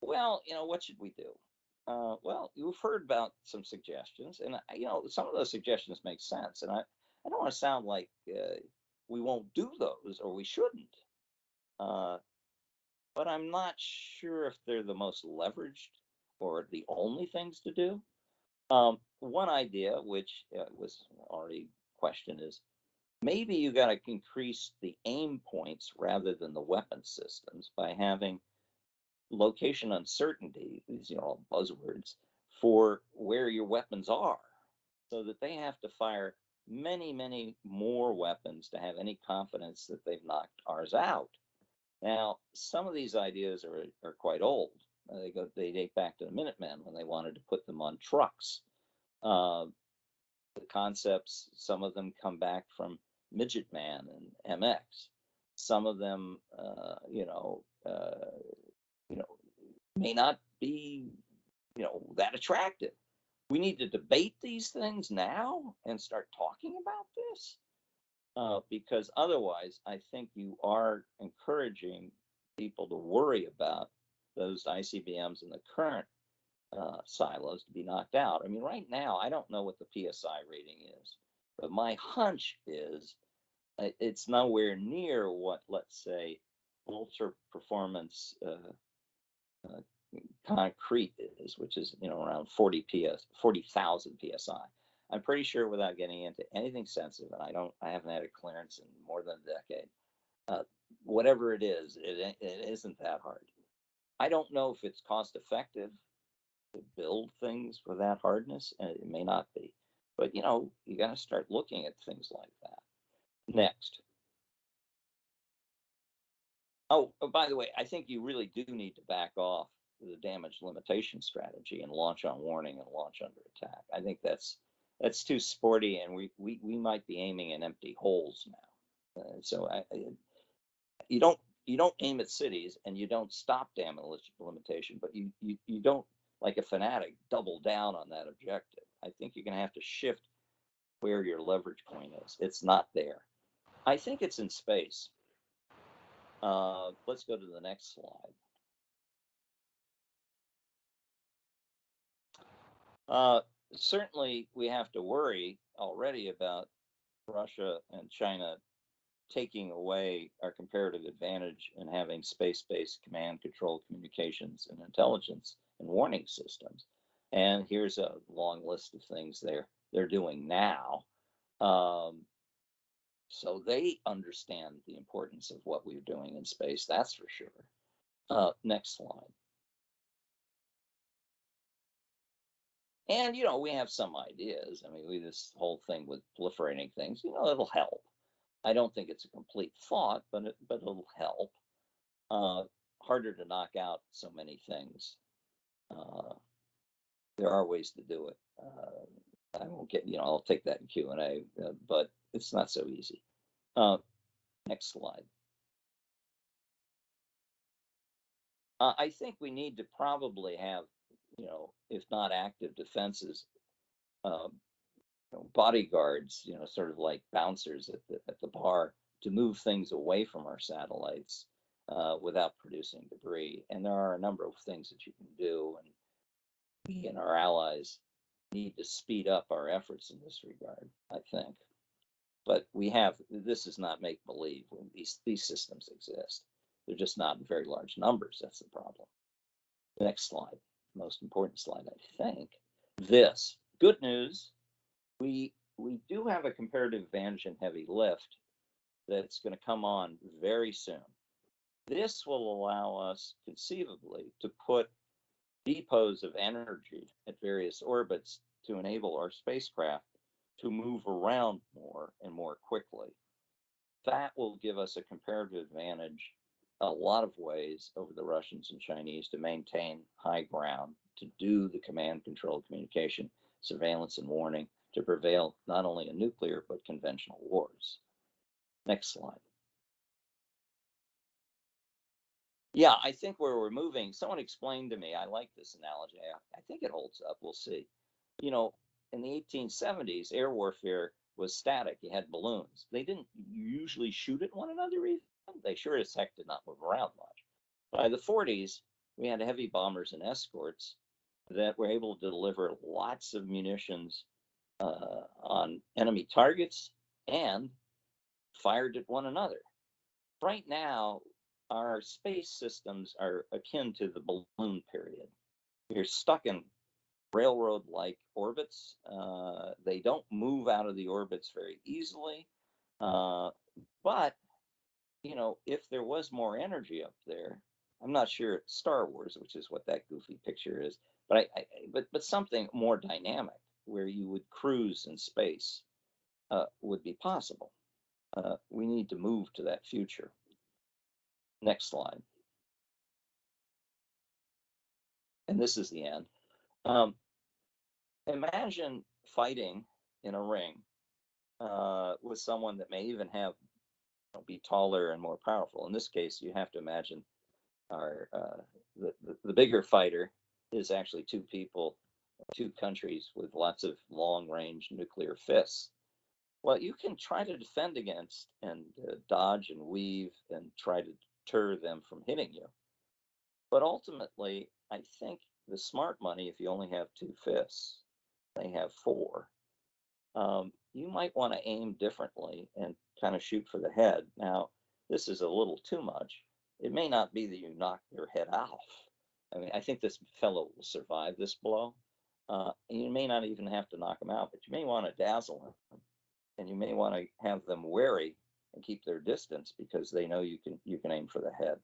Well, what should we do? Well, you've heard about some suggestions, and some of those suggestions make sense. And I don't want to sound like we won't do those or we shouldn't. Uh, but I'm not sure if they're the most leveraged or the only things to do. One idea, which was already questioned, is maybe you got to increase the aim points rather than the weapon systems by having location uncertainty, these all buzzwords, for where your weapons are, so that they have to fire many, many more weapons to have any confidence that they've knocked ours out. Now, some of these ideas are quite old. They date back to the Minutemen when they wanted to put them on trucks. Uh, the concepts, some of them come back from Midget Man and MX. Some of them, you know, may not be, that attractive. We need to debate these things now and start talking about this, because otherwise, I think you are encouraging people to worry about those ICBMs in the current silos to be knocked out. I mean, right now, I don't know what the PSI rating is, but my hunch is it's nowhere near what, let's say, ultra performance uh, concrete is, which is around 40,000 psi. I'm pretty sure, without getting into anything sensitive, and I haven't had a clearance in more than a decade. Uh, Whatever it is, it isn't that hard. I don't know if it's cost effective to build things with that hardness, and it may not be. But you got to start looking at things like that. Next. Oh, by the way, I think you really do need to back off the damage limitation strategy and launch on warning and launch under attack. I think that's too sporty, and we might be aiming at empty holes now. You don't aim at cities, and you don't stop damage limitation, but you don't, like a fanatic, double down on that objective. I think you're going to have to shift where your leverage point is. It's not there. I think it's in space. Let's go to the next slide. Certainly, we have to worry already about Russia and China taking away our comparative advantage in having space-based command, control, communications, and intelligence and warning systems. And here's a long list of things they're doing now. So they understand the importance of what we're doing in space, that's for sure. Next slide. And we have some ideas. I mean, this whole thing with proliferating things, it'll help. I don't think it's a complete thought, but it'll help. Harder to knock out so many things. There are ways to do it. I won't get, I'll take that in Q&A, but it's not so easy. Next slide. I think we need to probably have, if not active defenses, bodyguards, sort of like bouncers at the bar, to move things away from our satellites without producing debris. And there are a number of things that you can do, and we and our allies need to speed up our efforts in this regard, I think. But this is not make believe. When these systems exist, they're just not in very large numbers. That's the problem. Next slide, most important slide, I think. This good news. We do have a comparative advantage in heavy lift that's going to come on very soon. This will allow us conceivably to put depots of energy at various orbits to enable our spacecraft to move around more and more quickly. That will give us a comparative advantage a lot of ways over the Russians and Chinese to maintain high ground, to do the command, control, communication, surveillance, and warning, to prevail not only in nuclear but conventional wars. Next slide. Yeah, I think where we're moving, someone explained to me, I like this analogy. I think it holds up. We'll see. In the 1870s, air warfare was static. You had balloons. They didn't usually shoot at one another even. They sure as heck did not move around much. By the 40s, we had heavy bombers and escorts that were able to deliver lots of munitions on enemy targets and fired at one another. Right now, our space systems are akin to the balloon period. You're stuck in railroad like orbits. They don't move out of the orbits very easily. Uh, but, if there was more energy up there, I'm not sure Star Wars, which is what that goofy picture is, but something more dynamic where you would cruise in space would be possible. We need to move to that future. Next slide. And this is the end. Um, Imagine fighting in a ring with someone that may even be taller and more powerful. In this case, you have to imagine our the bigger fighter is actually two people, two countries with lots of long range nuclear fists. Well, you can try to defend against and dodge and weave and try to deter them from hitting you. But ultimately, I think the smart money, if you only have two fists, they have four. You might want to aim differently and kind of shoot for the head. Now, this is a little too much. It may not be that you knock their head off. I mean, I think this fellow will survive this blow. And you may not even have to knock him out, but you may want to dazzle him, and you may want to have them wary and keep their distance because they know you can aim for the head.